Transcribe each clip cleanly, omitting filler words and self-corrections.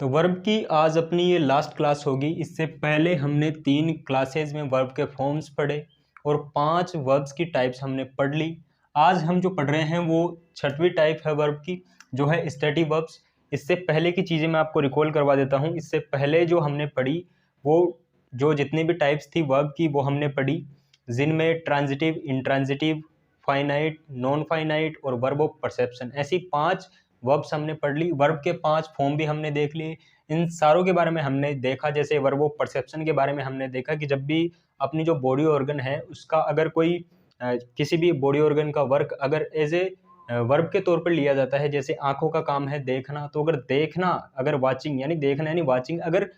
तो वर्ब की आज अपनी ये लास्ट क्लास होगी। इससे पहले हमने 3 क्लासेज में वर्ब के फॉर्म्स पढ़े और 5 वर्ब्स की टाइप्स हमने पढ़ ली। आज हम जो पढ़ रहे हैं वो 6वीं टाइप है वर्ब की, जो है स्टैटिक वर्ब्स। इससे पहले की चीज़ें मैं आपको रिकॉल करवा देता हूँ। इससे पहले जो हमने पढ़ी वो जो जितनी भी टाइप्स थी वर्ब की वो हमने पढ़ी, जिनमें transitive, intransitive, finite, non finite और वर्ब ऑफ परसेप्शन, ऐसी 5 वर्ब्स हमने पढ़ ली। वर्ब के 5 फॉर्म भी हमने देख लिए। इन सारों के बारे में हमने देखा, जैसे वर्ब ऑफ परसेप्शन के बारे में हमने देखा कि जब भी अपनी जो बॉडी ऑर्गन है उसका अगर कोई किसी भी बॉडी ऑर्गन का वर्क अगर एज ए वर्ब के तौर पर लिया जाता है, जैसे आंखों का काम है देखना, तो अगर देखना अगर वाचिंग यानी देखना यानी वाचिंग अगर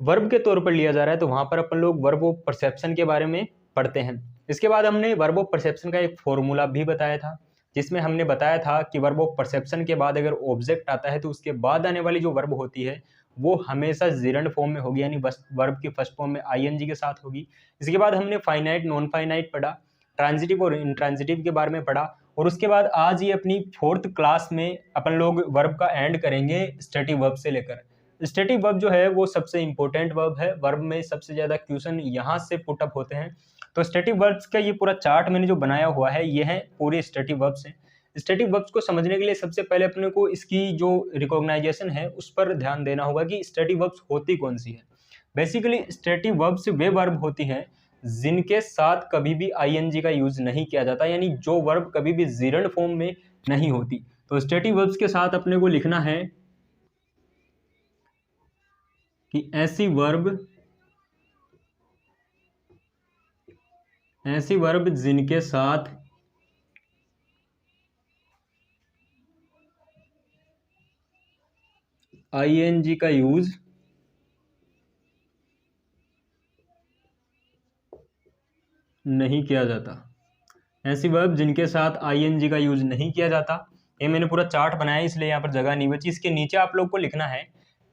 वर्ब के तौर पर लिया जा रहा है तो वहां पर अपन लोग वर्ब ऑफ परसेप्शन के बारे में पढ़ते हैं। इसके बाद हमने वर्ब ऑफ परसेप्शन का एक फॉर्मूला भी बताया था, जिसमें हमने बताया था कि वर्ब ऑफ परसेप्शन के बाद अगर ऑब्जेक्ट आता है तो उसके बाद आने वाली जो वर्ब होती है वो हमेशा जिरंड फॉर्म में होगी, यानी वर्ब की फर्स्ट फॉर्म में आईएनजी के साथ होगी। इसके बाद हमने फाइनाइट, नॉन फाइनाइट पढ़ा, ट्रांजिटिव और इंट्रांजिटिव के बारे में पढ़ा, और उसके बाद आज ये अपनी 4th क्लास में अपन लोग वर्ब का एंड करेंगे स्टैटिक वर्ब से लेकर। स्टैटिक वर्ब जो है वो सबसे इंपॉर्टेंट वर्ब है, वर्ब में सबसे ज़्यादा क्वेश्चन यहाँ से पुटअप होते हैं। तो स्टैटिक वर्ब्स का ये पूरा चार्ट मैंने जो बनाया हुआ है ये है पूरे स्टैटिक वर्ब्स हैं। स्टैटिक वर्ब्स को समझने के लिए सबसे पहले अपने को इसकी जो रिकॉग्नाइजेशन है उस पर ध्यान देना होगा कि स्टैटिक वर्ब्स होती कौन सी है। बेसिकली स्टैटिक वर्ब्स वे वर्ब होती हैं जिनके साथ कभी भी आईएनजी का यूज नहीं किया जाता, यानी जो वर्ब कभी भी जिरंड फॉर्म में नहीं होती। तो स्टैटिक वर्ब्स के साथ अपने को लिखना है कि ऐसी वर्ब जिनके साथ आईएनजी का यूज नहीं किया जाता, ऐसी वर्ब जिनके साथ आईएनजी का यूज नहीं किया जाता। ये मैंने पूरा चार्ट बनाया इसलिए यहाँ पर जगह नहीं बची। इसके नीचे आप लोग को लिखना है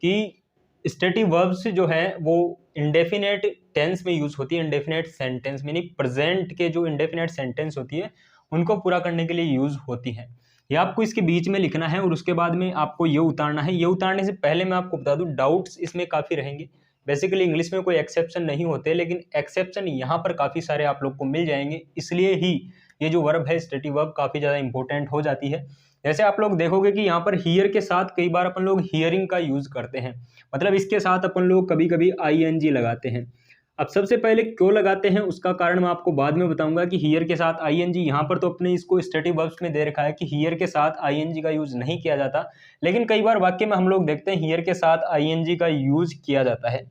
कि स्टैटिक वर्ब्स जो है वो इंडेफिनेट टेंस में यूज होती है, इंडेफिनेट सेंटेंस में, यानी प्रेजेंट के जो इंडेफिनेट सेंटेंस होती है उनको पूरा करने के लिए यूज होती है। ये आपको इसके बीच में लिखना है और उसके बाद में आपको ये उतारना है। ये उतारने से पहले मैं आपको बता दूं डाउट्स इसमें काफ़ी रहेंगे। बेसिकली इंग्लिश में कोई एक्सेप्शन नहीं होते, लेकिन एक्सेप्शन यहाँ पर काफ़ी सारे आप लोग को मिल जाएंगे, इसलिए ही ये जो वर्ब है स्टैटिक वर्ब काफ़ी ज़्यादा इंपॉर्टेंट हो जाती है। जैसे आप लोग देखोगे कि यहाँ पर हियर के साथ कई बार अपन लोग हियरिंग का यूज करते हैं, मतलब इसके साथ अपन लोग कभी कभी आईएनजी लगाते हैं। अब सबसे पहले क्यों लगाते हैं उसका कारण मैं आपको बाद में बताऊंगा कि हियर के साथ आईएनजी, यहाँ पर तो अपने इसको स्टैटिक वर्ब्स में दे रखा है कि हियर के साथ आईएनजी का यूज नहीं किया जाता, लेकिन कई बार वाक्य में हम लोग देखते हैं हियर के साथ आईएनजी का यूज किया जाता है।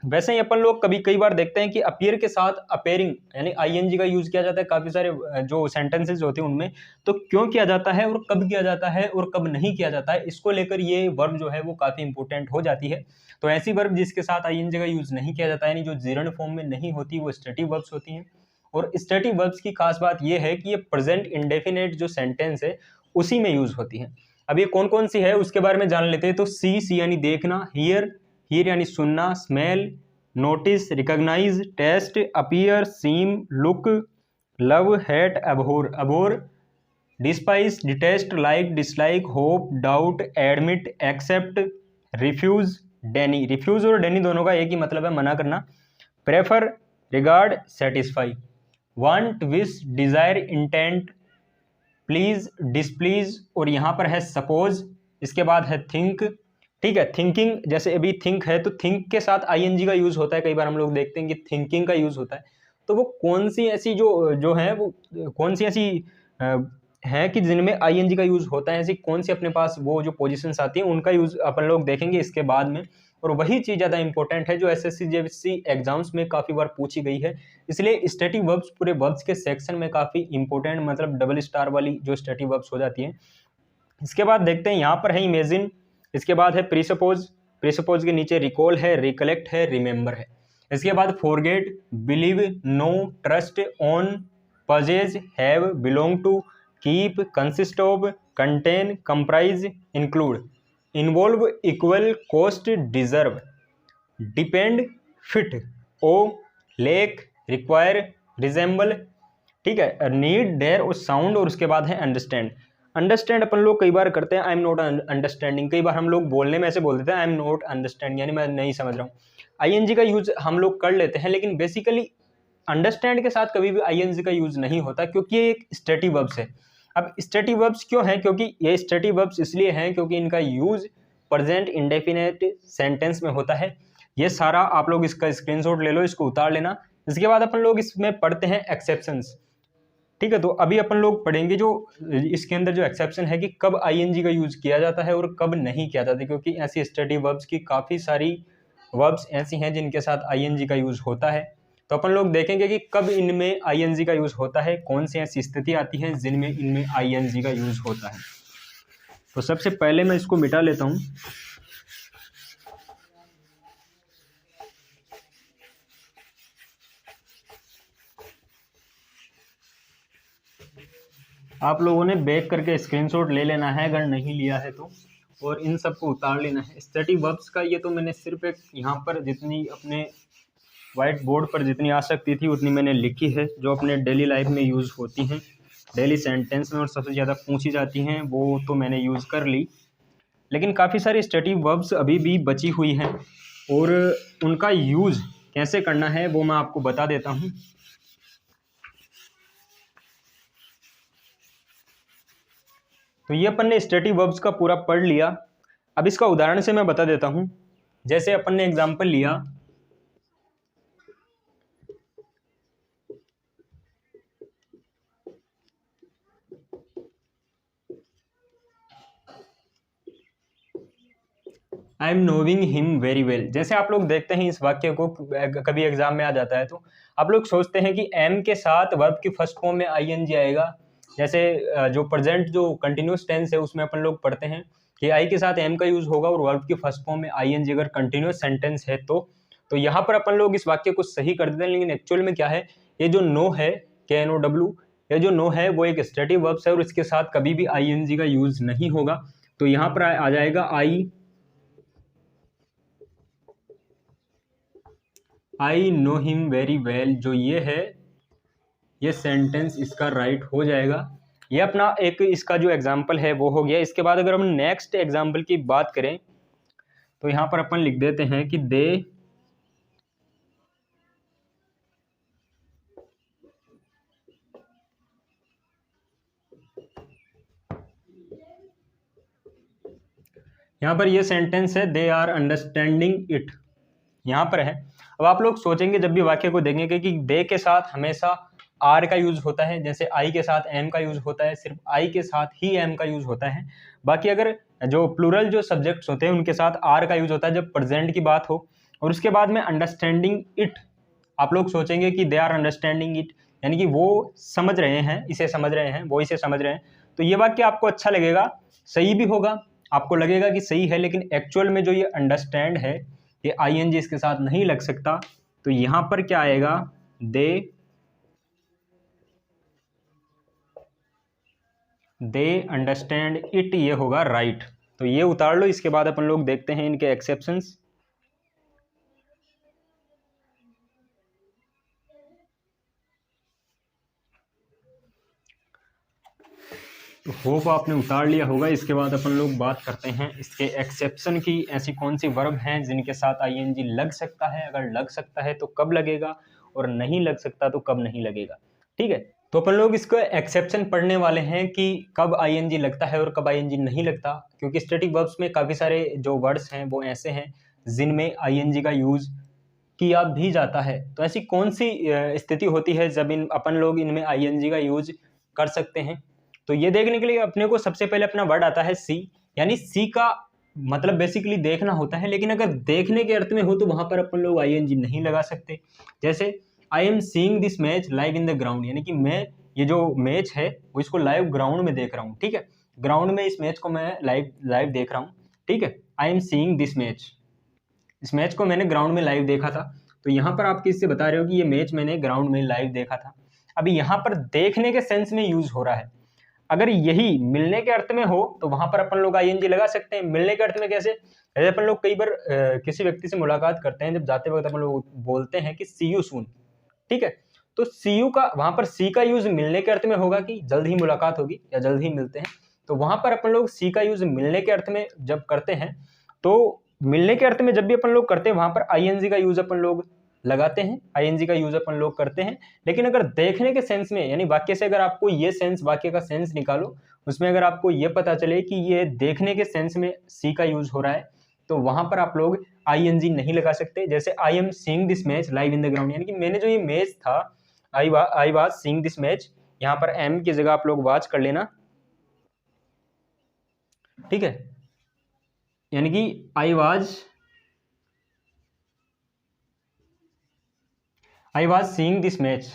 वैसे ही अपन लोग कई बार देखते हैं कि अपीयर के साथ अपेयरिंग यानी आईएनजी का यूज किया जाता है काफी सारे जो सेंटेंसेस होते हैं उनमें। तो क्यों किया जाता है और कब किया जाता है और कब नहीं किया जाता है, इसको लेकर ये वर्ब जो है वो काफी इंपॉर्टेंट हो जाती है। तो ऐसी वर्ब जिसके साथ आईएनजी का यूज नहीं किया जाता यानी जो जिरंड फॉर्म में नहीं होती वो स्टैटिक वर्ब्स होती हैं। और स्टैटिक वर्ब्स की खास बात यह है कि ये प्रेजेंट इंडेफिनेट जो सेंटेंस है उसी में यूज होती है। अब ये कौन कौन सी है उसके बारे में जान लेते हैं। तो सी यानी देखना, हियर यानी सुनना, smell, notice, recognise, taste, appear, seem, look, love, hate, abhor, despise, detest, like, dislike, hope, doubt, admit, accept, refuse, deny. Refuse और डेनी दोनों का एक ही मतलब है मना करना। Prefer, regard, satisfy, want, wish, desire, intent, please, displease, और यहाँ पर है सपोज। इसके बाद है थिंक, ठीक है, थिंकिंग, जैसे अभी थिंक है तो थिंक के साथ आईएनजी का यूज होता है, कई बार हम लोग देखते हैं कि थिंकिंग का यूज होता है। तो वो कौन सी ऐसी जो है वो कौन सी ऐसी है कि जिनमें आईएनजी का यूज होता है, ऐसी कौन सी अपने पास वो जो पोजीशंस आती हैं उनका यूज अपन लोग देखेंगे इसके बाद में। और वही चीज ज्यादा इंपॉर्टेंट है जो एसएससी जेएससी एग्जाम्स में काफी बार पूछी गई है, इसलिए स्टैटिक वर्ब्स पूरे वर्ब्स के सेक्शन में काफी इंपॉर्टेंट, मतलब डबल स्टार वाली जो स्टैटिक वर्ब्स हो जाती है। इसके बाद देखते हैं यहाँ पर है इमेजिन, इसके बाद है प्रीसपोज, प्रीसपोज के नीचे रिकॉल है, रिकलेक्ट है, रिमेंबर है। इसके बाद forget, believe, know, trust, own, possess, have, belong to, keep, consist of, contain, comprise, include, involve, equal, cost, deserve, depend, fit, owe, lack, require, resemble, ठीक है, नीड, डेयर और साउंड, और उसके बाद है अंडरस्टैंड। अंडरस्टैंड अपन लोग कई बार करते हैं आई एम नॉट अंडरस्टैंडिंग, कई बार हम लोग बोलने में ऐसे बोल देते हैं आई एम नॉट अंडरस्टैंडिंग, यानी मैं नहीं समझ रहा हूँ। आईएनजी का यूज हम लोग कर लेते हैं, लेकिन बेसिकली अंडरस्टैंड के साथ कभी भी आईएनजी का यूज नहीं होता, क्योंकि ये एक स्टेटिव वर्ब्स है। अब स्टेटिव वर्ब्स क्यों हैं? क्योंकि ये स्टेटिव वर्ब्स इसलिए हैं क्योंकि इनका यूज प्रेजेंट इंडेफिनिट सेंटेंस में होता है। ये सारा आप लोग इसका स्क्रीनशॉट ले लो, इसको उतार लेना। इसके बाद अपन लोग इसमें पढ़ते हैं एक्सेप्शंस, ठीक है। तो अभी अपन लोग पढ़ेंगे जो इसके अंदर जो एक्सेप्शन है कि कब आईएनजी का यूज किया जाता है और कब नहीं किया जाता, क्योंकि ऐसी स्टेटिव वर्ब्स की काफ़ी सारी वर्ब्स ऐसी हैं जिनके साथ आईएनजी का यूज होता है। तो अपन लोग देखेंगे कि कब इनमें आईएनजी का यूज होता है, कौन सी ऐसी स्थिति आती है जिनमें इनमें आईएनजी का यूज होता है। तो सबसे पहले मैं इसको मिटा लेता हूँ। आप लोगों ने बैक करके स्क्रीनशॉट ले लेना है अगर नहीं लिया है तो, और इन सबको उतार लेना है। स्टैटिक वर्ब्स का ये तो मैंने सिर्फ एक यहाँ पर जितनी अपने वाइट बोर्ड पर जितनी आ सकती थी उतनी मैंने लिखी है, जो अपने डेली लाइफ में यूज़ होती हैं, डेली सेंटेंस में और सबसे ज़्यादा पूछी जाती हैं, वो तो मैंने यूज़ कर ली। लेकिन काफ़ी सारी स्टैटिक वर्ब्स अभी भी बची हुई हैं और उनका यूज़ कैसे करना है वो मैं आपको बता देता हूँ। तो ये अपन ने स्टैटिक वर्ब्स का पूरा पढ़ लिया। अब इसका उदाहरण से मैं बता देता हूँ। जैसे अपन ने एग्जाम्पल लिया, I am knowing him very well. जैसे आप लोग देखते हैं इस वाक्य को कभी एग्जाम में आ जाता है तो आप लोग सोचते हैं कि एम के साथ वर्ब की फर्स्ट फॉर्म में आईएनजी आएगा। जैसे जो प्रेजेंट जो कंटिन्यूस टेंस है उसमें अपन लोग पढ़ते हैं कि आई के साथ एम का यूज होगा और वर्ब की फर्स्ट फॉर्म में आईएनजी अगर कंटिन्यूस सेंटेंस है तो यहाँ पर अपन लोग इस वाक्य को सही कर देते हैं। लेकिन एक्चुअल में क्या है, ये जो नो है KNOW, ये जो नो है वो एक स्टैटिक वर्ब्स है और इसके साथ कभी भी आईएनजी का यूज नहीं होगा। तो यहाँ पर आ जाएगा I know him very well. जो ये है ये सेंटेंस इसका राइट हो जाएगा। ये अपना एक इसका जो एग्जाम्पल है वो हो गया। इसके बाद अगर हम नेक्स्ट एग्जाम्पल की बात करें तो यहाँ पर अपन लिख देते हैं कि दे यहाँ पर ये सेंटेंस है दे आर अंडरस्टैंडिंग इट, यहाँ पर है। अब आप लोग सोचेंगे जब भी वाक्य को देखेंगे कि दे के साथ हमेशा आर का यूज होता है, जैसे आई के साथ एम का यूज होता है, सिर्फ आई के साथ ही एम का यूज होता है। बाकी अगर जो प्लूरल जो सब्जेक्ट्स होते हैं उनके साथ आर का यूज होता है जब प्रेजेंट की बात हो। और उसके बाद में अंडरस्टैंडिंग इट, आप लोग सोचेंगे कि दे आर अंडरस्टैंडिंग इट, यानी कि वो समझ रहे हैं, इसे समझ रहे हैं, वो इसे समझ रहे हैं। तो ये वाक्य आपको अच्छा लगेगा, सही भी होगा, आपको लगेगा कि सही है। लेकिन एक्चुअल में जो ये अंडरस्टैंड है ये आईएनजी इसके साथ नहीं लग सकता। तो यहां पर क्या आएगा, दे अंडरस्टैंड इट, ये होगा राइट। तो ये उतार लो। इसके बाद अपन लोग देखते हैं इनके एक्सेप्शंस। तो होप आपने उतार लिया होगा। इसके बाद अपन लोग बात करते हैं इसके एक्सेप्शन की। ऐसी कौन सी वर्ब हैं जिनके साथ आईएनजी लग सकता है, अगर लग सकता है तो कब लगेगा, और नहीं लग सकता तो कब नहीं लगेगा। ठीक है, तो अपन लोग इसको एक्सेप्शन पढ़ने वाले हैं कि कब आईएनजी लगता है और कब आईएनजी नहीं लगता। क्योंकि स्टैटिक वर्ब्स में काफ़ी सारे जो वर्ड्स हैं वो ऐसे हैं जिनमें आईएनजी का यूज किया भी जाता है। तो ऐसी कौन सी स्थिति होती है जब अपन लोग इनमें आईएनजी का यूज कर सकते हैं। तो ये देखने के लिए अपने को सबसे पहले अपना वर्ड आता है सी, यानी सी का मतलब बेसिकली देखना होता है। लेकिन अगर देखने के अर्थ में हो तो वहां पर अपन लोग आईएनजी नहीं लगा सकते। जैसे आई am seeing this match live in the ground, यानी कि मैं ये जो मैच है वो इसको लाइव ग्राउंड में देख रहा हूँ। ठीक है, ग्राउंड में इस मैच को मैं लाइव देख रहा हूँ। ठीक है, I am seeing this match, इस मैच को मैंने ग्राउंड में लाइव देखा था। तो यहाँ पर आप किससे बता रहे हो कि ये मैच मैंने ग्राउंड में लाइव देखा था। अभी यहाँ पर देखने के सेंस में यूज हो रहा है। अगर यही मिलने के अर्थ में हो तो वहां पर अपन लोग आईएनजी लगा सकते हैं। मिलने के अर्थ में कैसे, जैसे अपन लोग कई बार किसी व्यक्ति से मुलाकात करते हैं, जब जाते वक्त अपन लोग बोलते हैं कि सी यू सून। ठीक है, तो सी यू का वहां पर सी का यूज मिलने के अर्थ में होगा कि जल्द ही मुलाकात होगी या जल्द ही मिलते हैं, तो वहां पर अपन लोग सी का यूज मिलने के अर्थ में जब करते हैं, तो मिलने के अर्थ में जब भी अपन लोग करते हैं वहां पर आईएनजी का यूज अपन लोग लगाते हैं, आईएनजी का यूज अपन लोग करते हैं। लेकिन अगर देखने के सेंस में, यानी वाक्य से अगर आपको ये सेंस, वाक्य का सेंस निकालो, उसमें अगर आपको ये पता चले कि ये देखने के सेंस में सी का यूज हो रहा है, तो वहां पर आप लोग आईएनजी नहीं लगा सकते। जैसे आई am seeing this match live in the ground, यानी कि मैंने जो ये मैच था, आई वाज सीइंग दिस मैच, यहाँ पर एम की जगह आप लोग वॉच कर लेना, ठीक है। यानी कि I was seeing this match,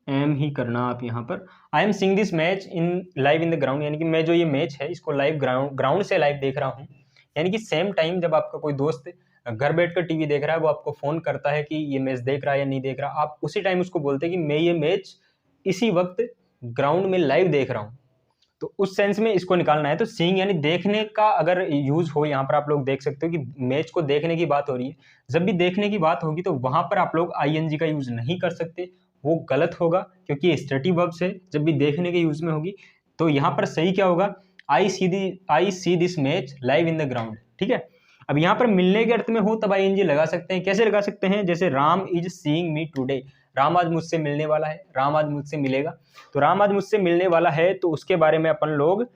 एम ही करना आप यहाँ पर, I am seeing this match in live in the ground, यानी कि मैं जो ये मैच है इसको लाइव ग्राउंड से लाइव देख रहा हूँ। यानी कि सेम टाइम जब आपका कोई दोस्त घर बैठकर टीवी देख रहा है, वो आपको फोन करता है कि ये मैच देख रहा है या नहीं देख रहा, आप उसी टाइम उसको बोलते हैं कि मैं ये मैच इसी वक्त ग्राउंड में लाइव देख रहा हूँ। तो उस सेंस में इसको निकालना है। तो सीइंग यानी देखने का अगर यूज हो, यहाँ पर आप लोग देख सकते हो कि मैच को देखने की बात हो रही है, जब भी देखने की बात होगी तो वहां पर आप लोग आईएनजी का यूज नहीं कर सकते, वो गलत होगा, क्योंकि ये स्टेटिव वर्ब से जब भी देखने के यूज में होगी। तो यहाँ पर सही क्या होगा, I see this match live in the ground, ठीक है। अब यहाँ पर मिलने के अर्थ में हो तब आईएनजी लगा सकते हैं। कैसे लगा सकते हैं, जैसे Ram is seeing me today, Ram आज मुझसे मिलने वाला है, राम आज मुझसे मिलेगा। तो राम आज मुझसे मिलने वाला है, तो उसके बारे में अपन लोग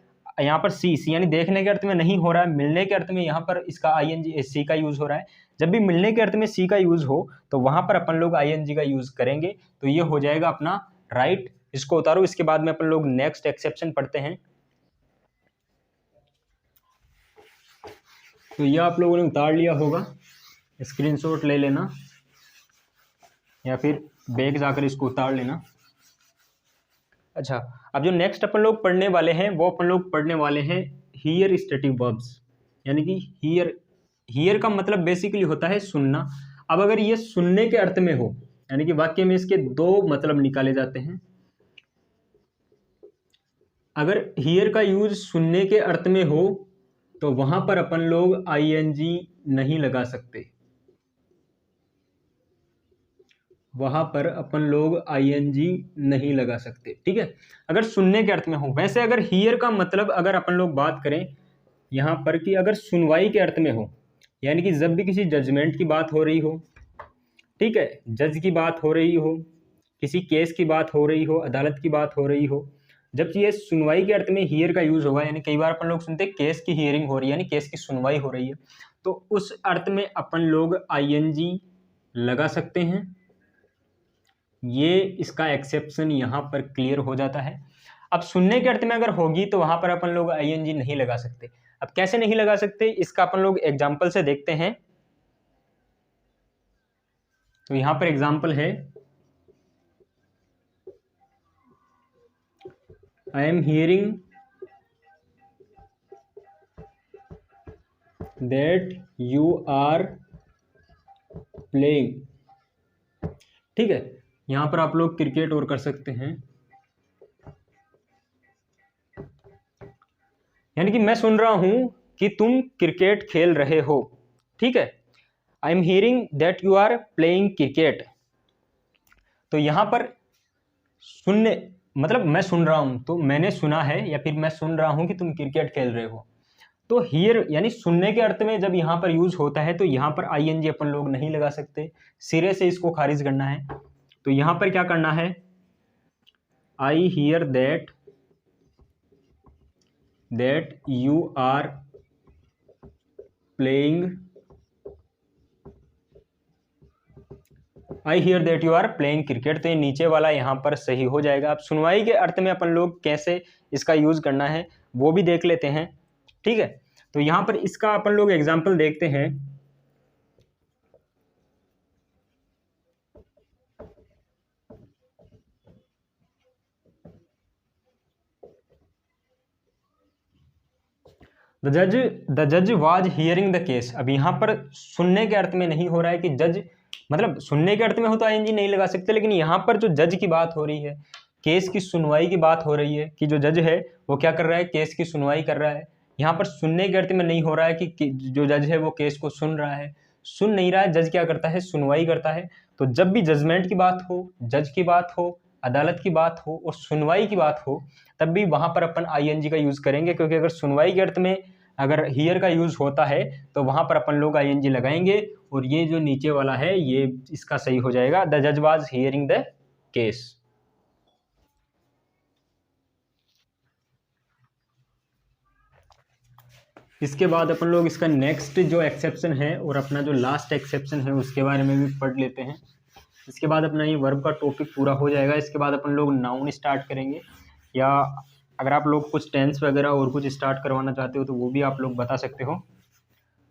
यहाँ पर सी यानी देखने के अर्थ में नहीं हो रहा है, मिलने के अर्थ में यहाँ पर इसका आईएनजी सी का यूज हो रहा है। जब भी मिलने के अर्थ में सी का यूज हो तो वहां पर अपन लोग आईएनजी का यूज करेंगे। तो ये हो जाएगा अपना राइट। इसको उतारो, इसके बाद में अपन लोग नेक्स्ट एक्सेप्शन पढ़ते हैं। तो ये आप लोगों ने उतार लिया होगा, स्क्रीनशॉट ले लेना या फिर बैग जाकर इसको उतार लेना। अच्छा, अब जो नेक्स्ट अपन लोग पढ़ने वाले हैं वो अपन लोग पढ़ने वाले हैं हियर स्टेटिव वर्ब्स, यानी कि हियर का मतलब बेसिकली होता है सुनना। अब अगर ये सुनने के अर्थ में हो, यानी कि वाक्य में इसके दो मतलब निकाले जाते हैं। अगर हियर का यूज सुनने के अर्थ में हो तो वहां पर अपन लोग आईएनजी नहीं लगा सकते, वहां पर अपन लोग आईएनजी नहीं लगा सकते, ठीक है, अगर सुनने के अर्थ में हो। वैसे अगर हियर का मतलब अगर अपन लोग बात करें यहां पर कि अगर सुनवाई के अर्थ में हो, यानी कि जब भी किसी जजमेंट की बात हो रही हो, ठीक है, जज की बात हो रही हो, किसी केस की बात हो रही हो, अदालत की बात हो रही हो, जब ये सुनवाई के अर्थ में हियर का यूज होगा, यानी कई बार अपन लोग सुनते हैं केस की हियरिंग हो रही है, यानी केस की सुनवाई हो रही है, तो उस अर्थ में अपन लोग आईएनजी लगा सकते हैं। ये इसका एक्सेप्शन यहाँ पर क्लियर हो जाता है। अब सुनने के अर्थ में अगर होगी तो वहां पर अपन लोग आईएनजी नहीं लगा सकते। अब कैसे नहीं लगा सकते, इसका अपन लोग एग्जाम्पल से देखते हैं। तो यहां पर एग्जाम्पल है, I am hearing that you are playing, ठीक है। यहां पर आप लोग क्रिकेट और कर सकते हैं, यानी कि मैं सुन रहा हूं कि तुम क्रिकेट खेल रहे हो, ठीक है। I am hearing that you are playing cricket. तो यहां पर सुनने मतलब मैं सुन रहा हूं, तो मैंने सुना है या फिर मैं सुन रहा हूं कि तुम क्रिकेट खेल रहे हो। तो हियर यानी सुनने के अर्थ में जब यहां पर यूज होता है तो यहां पर आईएनजी अपन लोग नहीं लगा सकते, सिरे से इसको खारिज करना है। तो यहां पर क्या करना है, I hear that you are playing, I hear that you are playing cricket. तो ये नीचे वाला यहाँ पर सही हो जाएगा। अब सुनवाई के अर्थ में अपन लोग कैसे इसका यूज करना है वो भी देख लेते हैं, ठीक है। तो यहाँ पर इसका अपन लोग एग्जाम्पल देखते हैं। द जज वाज हियरिंग द केस। अब यहाँ पर सुनने के अर्थ में नहीं हो रहा है कि जज, मतलब सुनने के अर्थ में हो तो आईएनजी नहीं लगा सकते, लेकिन यहाँ पर जो जज की बात हो रही है, केस की सुनवाई की बात हो रही है कि जो जज है वो क्या कर रहा है, केस की सुनवाई कर रहा है। यहाँ पर सुनने के अर्थ में नहीं हो रहा है कि जो जज है वो केस को सुन रहा है, सुन नहीं रहा है, जज क्या करता है, सुनवाई करता है। तो जब भी जजमेंट की बात हो, जज की बात हो, अदालत की बात हो और सुनवाई की बात हो, तब भी वहाँ पर अपन आईएनजी का यूज़ करेंगे, क्योंकि अगर सुनवाई के अर्थ में अगर हियर का यूज़ होता है तो वहाँ पर अपन लोग आईएनजी लगाएंगे। और ये जो नीचे वाला है ये इसका सही हो जाएगा, द जज वाज हियरिंग द केस। इसके बाद अपन लोग इसका नेक्स्ट जो एक्सेप्शन है और अपना जो लास्ट एक्सेप्शन है उसके बारे में भी पढ़ लेते हैं। इसके बाद अपना ये वर्ब का टॉपिक पूरा हो जाएगा। इसके बाद अपन लोग नाउन स्टार्ट करेंगे, या अगर आप लोग कुछ टेंस वगैरह और कुछ स्टार्ट करवाना चाहते हो तो वो भी आप लोग बता सकते हो।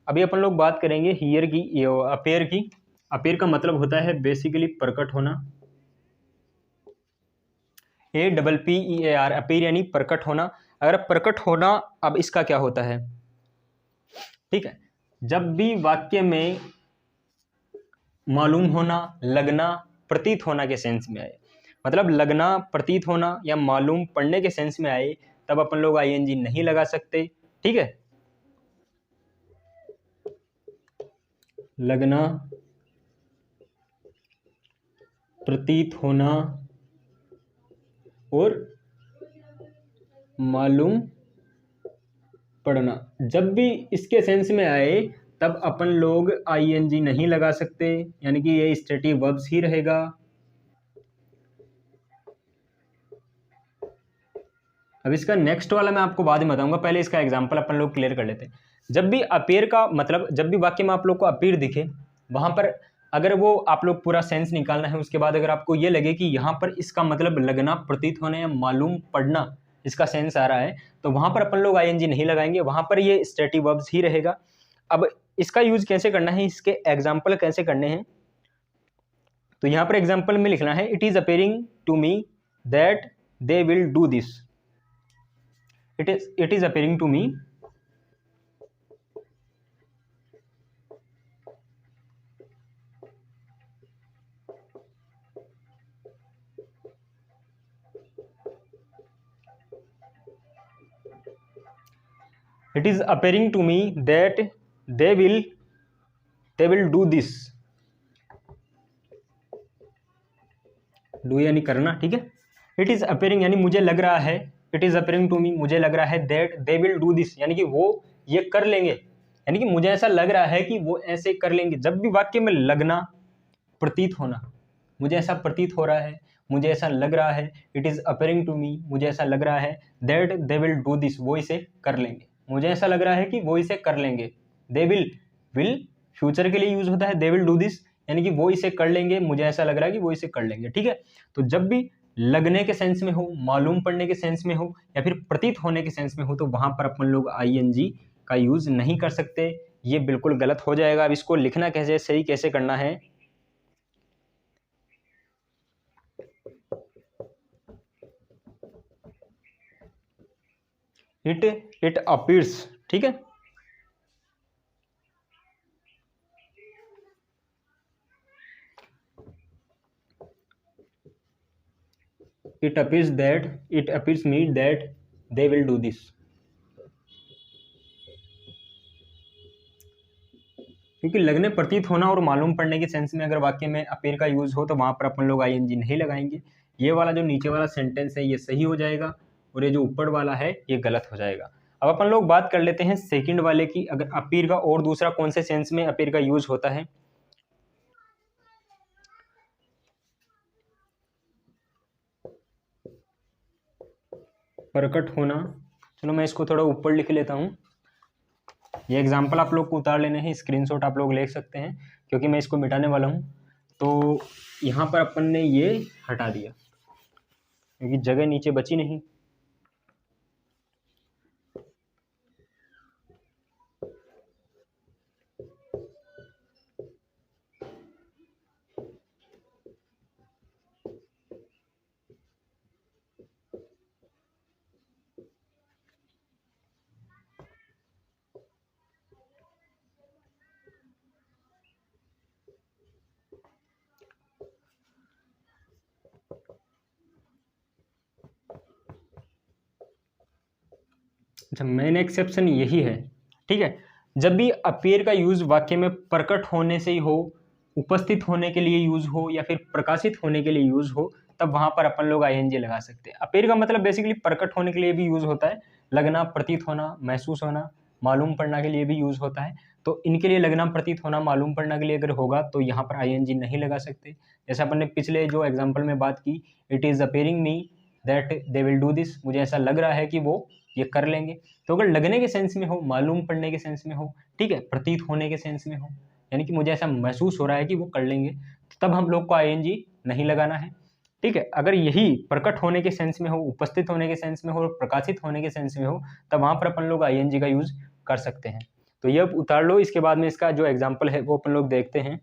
अभी अपन लोग बात करेंगे हियर की, अपेयर की। अपेयर का मतलब होता है बेसिकली प्रकट होना, APPEAR, अपेयर यानी प्रकट होना। अगर प्रकट होना, अब इसका क्या होता है, ठीक है, जब भी वाक्य में मालूम होना, लगना, प्रतीत होना के सेंस में आए, मतलब लगना, प्रतीत होना या मालूम पड़ने के सेंस में आए, तब अपन लोग आईएनजी नहीं लगा सकते। ठीक है, लगना, प्रतीत होना और मालूम पड़ना, जब भी इसके सेंस में आए तब अपन लोग आईएनजी नहीं लगा सकते, यानी कि ये स्टेटिव वर्ब्स ही रहेगा। अब इसका नेक्स्ट वाला मैं आपको बाद में बताऊंगा, पहले इसका एग्जांपल अपन लोग क्लियर कर लेते हैं। जब भी अपीयर का मतलब, जब भी वाक्य में आप लोग को अपीयर दिखे, वहां पर अगर वो आप लोग पूरा सेंस निकालना है, उसके बाद अगर आपको ये लगे कि यहाँ पर इसका मतलब लगना, प्रतीत होना या मालूम पड़ना इसका सेंस आ रहा है, तो वहां पर अपन लोग आईएनजी नहीं लगाएंगे, वहां पर ये स्टेटिव वर्ब्स ही रहेगा। अब इसका यूज कैसे करना है, इसके एग्जाम्पल कैसे करने हैं, तो यहाँ पर एग्जाम्पल में लिखना है, it is appearing to me that they will do this. it is appearing to me it is appearing to me that they will do this। do यानी करना, ठीक है। it is appearing यानी मुझे लग रहा है, it is appearing to me मुझे लग रहा है, that they will do this यानी कि वो ये कर लेंगे, यानी कि मुझे ऐसा लग रहा है कि वो ऐसे कर लेंगे। जब भी वाक्य में लगना, प्रतीत होना, मुझे ऐसा प्रतीत हो रहा है, मुझे ऐसा लग रहा है, it is appearing to me मुझे ऐसा लग रहा है, that they will do this वो इसे कर लेंगे, मुझे ऐसा लग रहा है कि वो इसे कर लेंगे। दे विल फ्यूचर के लिए यूज होता है, दे विल डू दिस यानी कि वो इसे कर लेंगे, मुझे ऐसा लग रहा है कि वो इसे कर लेंगे। ठीक है, तो जब भी लगने के सेंस में हो, मालूम पड़ने के सेंस में हो या फिर प्रतीत होने के सेंस में हो, तो वहां पर अपन लोग आईएनजी का यूज नहीं कर सकते, ये बिल्कुल गलत हो जाएगा। अब इसको लिखना कैसे, सही कैसे करना है, इट अपीयर्स, ठीक है, it appears me that they will do this। क्योंकि लगने, प्रतीत होना और मालूम पड़ने के सेंस में अगर वाक्य में अपीयर का यूज हो तो वहां पर अपन लोग आईएनजी नहीं लगाएंगे। ये वाला जो नीचे वाला सेंटेंस है ये सही हो जाएगा और ये जो ऊपर वाला है ये गलत हो जाएगा। अब अपन लोग बात कर लेते हैं सेकंड वाले की, अगर अपीयर का और दूसरा कौन से सेंस में अपीयर का यूज होता है। प्रकट होना, चलो मैं इसको थोड़ा ऊपर लिख लेता हूँ। ये एग्जाम्पल आप लोग को उतार लेने हैं, स्क्रीनशॉट आप लोग ले सकते हैं क्योंकि मैं इसको मिटाने वाला हूँ। तो यहाँ पर अपन ने ये हटा दिया क्योंकि जगह नीचे बची नहीं। अच्छा, मेन एक्सेप्शन यही है, ठीक है। जब भी अपीयर का यूज वाक्य में प्रकट होने से ही हो, उपस्थित होने के लिए यूज हो या फिर प्रकाशित होने के लिए यूज हो, तब वहां पर अपन लोग आईएनजी लगा सकते हैं। अपेयर का मतलब बेसिकली प्रकट होने के लिए भी यूज होता है, लगना, प्रतीत होना, महसूस होना, मालूम पड़ना के लिए भी यूज होता है। तो इनके लिए लगना, प्रतीत होना, मालूम पड़ना के लिए अगर होगा तो यहाँ पर आईएनजी नहीं लगा सकते। जैसे अपन ने पिछले जो एग्जाम्पल में बात की, it is appearing me that they will do this, मुझे ऐसा लग रहा है कि वो ये कर लेंगे। तो अगर लगने के सेंस में हो, मालूम पड़ने के सेंस में हो, ठीक है, प्रतीत होने के सेंस में हो, यानी कि मुझे ऐसा महसूस हो रहा है कि वो कर लेंगे, तो तब हम लोग को आईएनजी नहीं लगाना है। ठीक है, अगर यही प्रकट होने के सेंस में हो, उपस्थित होने के सेंस में हो, प्रकाशित होने के सेंस में हो, तब वहां पर अपन लोग आईएनजी का यूज कर सकते हैं। तो ये उतार लो, इसके बाद में इसका जो एग्जाम्पल है वो अपन लोग देखते हैं।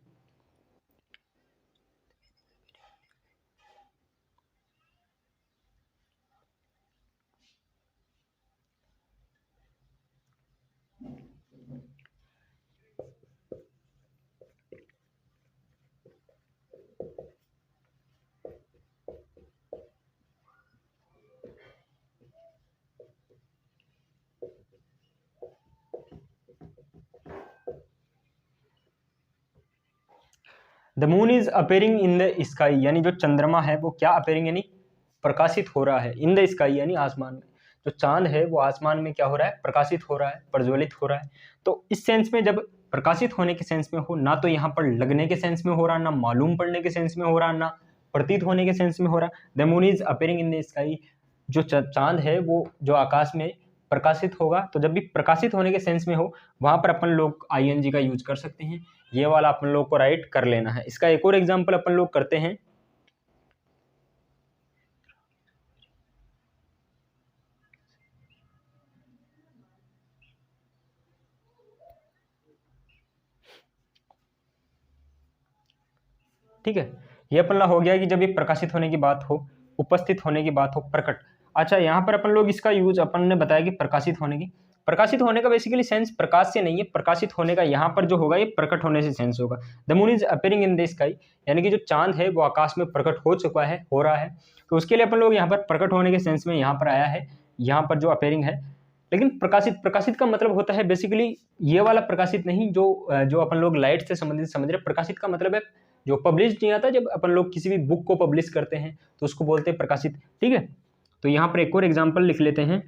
The moon is appearing in the sky, यानी जो चंद्रमा है वो क्या अपेयरिंग यानी प्रकाशित हो रहा है, इन द स्काई यानी आसमान में। जो चांद है वो आसमान में क्या हो रहा है, प्रकाशित हो रहा है, प्रज्वलित हो रहा है। तो इस सेंस में जब प्रकाशित होने के सेंस में हो, ना तो यहाँ पर लगने के सेंस में हो रहा, ना मालूम पड़ने के सेंस में हो रहा, ना प्रतीत होने के सेंस में हो रहा, the moon is appearing in the sky, जो चांद है वो जो आकाश में प्रकाशित होगा। तो जब भी प्रकाशित होने के सेंस में हो, वहां पर अपन लोग आईएनजी का यूज कर सकते हैं। ये वाला अपन लोग को राइट कर लेना है। इसका एक और एग्जांपल अपन लोग करते हैं। ठीक है, ये अपन हो गया कि जब ये प्रकाशित होने की बात हो, उपस्थित होने की बात हो, प्रकट। अच्छा, यहाँ पर अपन लोग इसका यूज अपन ने बताया कि प्रकाशित होने की, प्रकाशित होने का बेसिकली सेंस प्रकाश से नहीं है, प्रकाशित होने का यहाँ पर जो होगा ये प्रकट होने से सेंस होगा। The moon is appearing in the sky, यानी कि जो चांद है वो आकाश में प्रकट हो चुका है, हो रहा है। तो उसके लिए अपन लोग यहाँ पर प्रकट होने के सेंस में यहाँ पर आया है, यहाँ पर जो अपेयरिंग है। लेकिन प्रकाशित, प्रकाशित का मतलब होता है बेसिकली ये वाला प्रकाशित नहीं जो अपन लोग लाइट से संबंधित समझ रहे। प्रकाशित का मतलब है जो पब्लिश नहीं आता, जब अपन लोग किसी भी बुक को पब्लिश करते हैं तो उसको बोलते हैं प्रकाशित। ठीक है, तो यहाँ पर एक और एग्जाम्पल लिख लेते हैं।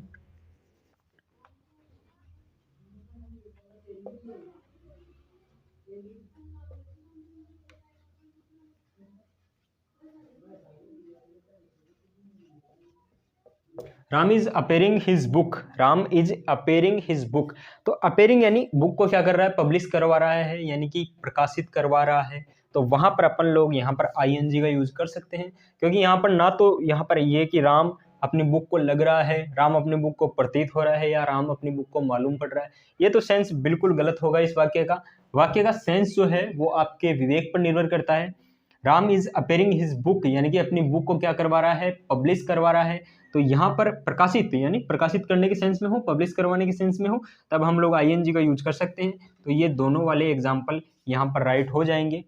Ram is appearing his book, Ram is appearing his book. तो अपेयरिंग यानी बुक को क्या कर रहा है, पब्लिश करवा रहा है, यानी कि प्रकाशित करवा रहा है। तो वहां पर अपन लोग यहाँ पर आईएनजी का यूज कर सकते हैं, क्योंकि यहाँ पर ना तो यहाँ पर ये कि राम अपनी बुक को लग रहा है, राम अपनी बुक को प्रतीत हो रहा है, या राम अपनी बुक को मालूम पड़ रहा है। ये तो सेंस बिल्कुल गलत होगा इस वाक्य का। वाक्य का सेंस जो है वो आपके विवेक पर निर्भर करता है। Ram is appearing his book, यानी कि अपनी बुक को क्या करवा रहा है, पब्लिश करवा रहा है। तो यहाँ पर प्रकाशित यानी प्रकाशित करने के सेंस में हो, पब्लिश करवाने के सेंस में हो, तब हम लोग आईएनजी का यूज कर सकते हैं। तो ये दोनों वाले एग्जाम्पल यहाँ पर राइट हो जाएंगे।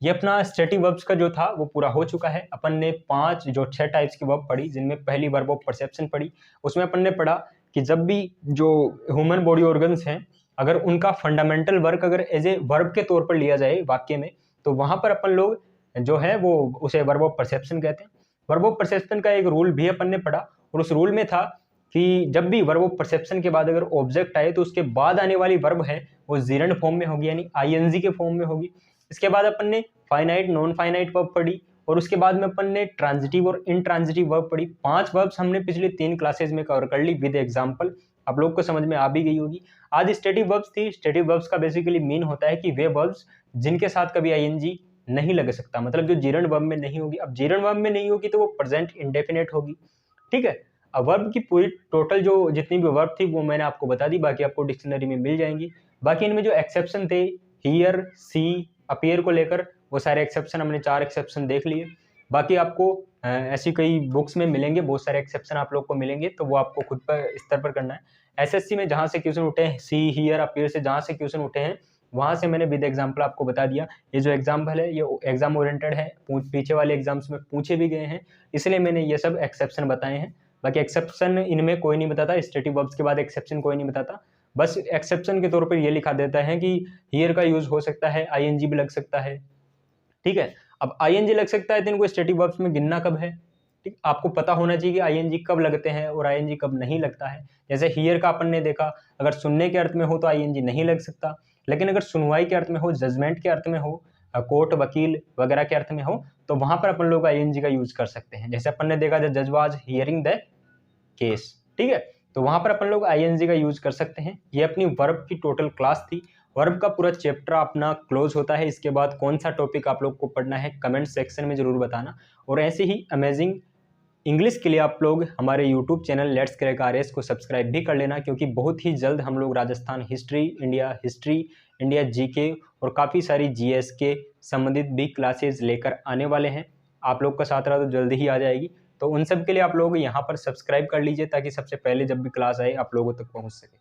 ये अपना स्टैटिक वर्ब्स का जो था वो पूरा हो चुका है। अपन ने 6 टाइप्स की वर्ब पढ़ी, जिनमें पहली वर्ब ऑफ परसेप्शन पढ़ी। उसमें अपन ने पढ़ा कि जब भी जो ह्यूमन बॉडी ऑर्गन्स हैं, अगर उनका फंडामेंटल वर्क अगर एज ए वर्ब के तौर पर लिया जाए वाक्य में, तो वहां पर अपन लोग जो है वो उसे वर्ब ऑफ परसेप्शन कहते हैं। वर्ब ऑफ परसेप्शन का एक रूल भी अपन ने पढ़ा, और उस रूल में था कि जब भी वर्ब ऑफ परसेप्शन के बाद अगर ऑब्जेक्ट आए तो उसके बाद आने वाली वर्ब है वो जीरंड फॉर्म में होगी, यानी आईएनजी के फॉर्म में होगी। इसके बाद अपन ने फाइनाइट, नॉन फाइनाइट वर्ब पढ़ी, और उसके बाद में अपन ने ट्रांजिटिव और इनट्रांजिटिव वर्ब पढ़ी। 5 वर्ब्स हमने पिछले 3 क्लासेज में कवर कर ली विद एग्जांपल। आप लोग को समझ में आ भी गई होगी। आज स्टैटिक वर्ब्स थी। स्टैटिक वर्ब्स का बेसिकली मीन होता है कि वे वर्ब्स जिनके साथ कभी आईएनजी नहीं लग सकता, मतलब जो जीरंड वर्ब में नहीं होगी। अब जीरंड वर्ब में नहीं होगी तो वो प्रेजेंट इंडेफिनेट होगी। ठीक है, अब वर्ब की पूरी टोटल जो जितनी भी वर्ब थी वो मैंने आपको बता दी, बाकी आपको डिक्शनरी में मिल जाएंगी। बाकी इनमें जो एक्सेप्शन थे, हियर, सी, अपीयर को लेकर, वो सारे एक्सेप्शन हमने 4 एक्सेप्शन देख लिए। बाकी आपको ऐसी कई बुक्स में मिलेंगे, बहुत सारे एक्सेप्शन आप लोग को मिलेंगे, तो वो आपको खुद पर स्तर पर करना है। एसएससी में जहाँ से क्वेश्चन उठे हैं, सी, हियर, अपीयर से जहाँ से क्वेश्चन उठे हैं, वहां से मैंने विद एग्जाम्पल आपको बता दिया। ये जो एग्जाम्पल है ये एग्जाम ओरिएंटेड है, पीछे वाले एग्जाम्स में पूछे भी गए हैं, इसलिए मैंने ये सब एक्सेप्शन बताए हैं। बाकी एक्सेप्शन इनमें कोई नहीं बताता, स्टैटिक वर्ब्स के बाद एक्सेप्शन कोई नहीं बताता। बस एक्सेप्शन के तौर पर ये लिखा देता है कि हियर का यूज हो सकता है, आईएनजी भी लग सकता है। ठीक है, अब आईएनजी लग सकता है तो इनको स्टैटिक वर्ब्स में गिनना कब है, ठीक, आपको पता होना चाहिए कि आईएनजी कब लगते हैं और आईएनजी कब नहीं लगता है। जैसे हियर का अपन ने देखा, अगर सुनने के अर्थ में हो तो आईएनजी नहीं लग सकता, लेकिन अगर सुनवाई के अर्थ में हो, जजमेंट के अर्थ में हो, कोर्ट वकील वगैरह के अर्थ में हो, तो वहां पर अपन लोग आईएनजी का यूज कर सकते हैं। जैसे अपन ने देखा द जज वाज हियरिंग द केस, ठीक है, तो वहां पर अपन लोग आईएनजी का यूज कर सकते हैं। ये अपनी वर्ब की टोटल क्लास थी। वर्ब का पूरा चैप्टर अपना क्लोज होता है। इसके बाद कौन सा टॉपिक आप लोग को पढ़ना है कमेंट सेक्शन में जरूर बताना। और ऐसे ही अमेजिंग इंग्लिश के लिए आप लोग हमारे YouTube channel let's crack RS को सब्सक्राइब भी कर लेना, क्योंकि बहुत ही जल्द हम लोग राजस्थान हिस्ट्री, इंडिया जीके और काफ़ी सारी जीएस के संबंधित भी क्लासेस लेकर आने वाले हैं। आप लोग का साथ रहा तो जल्दी ही आ जाएगी। तो उन सब के लिए आप लोग यहाँ पर सब्सक्राइब कर लीजिए, ताकि सबसे पहले जब भी क्लास आए आप लोगों तक पहुँच सके।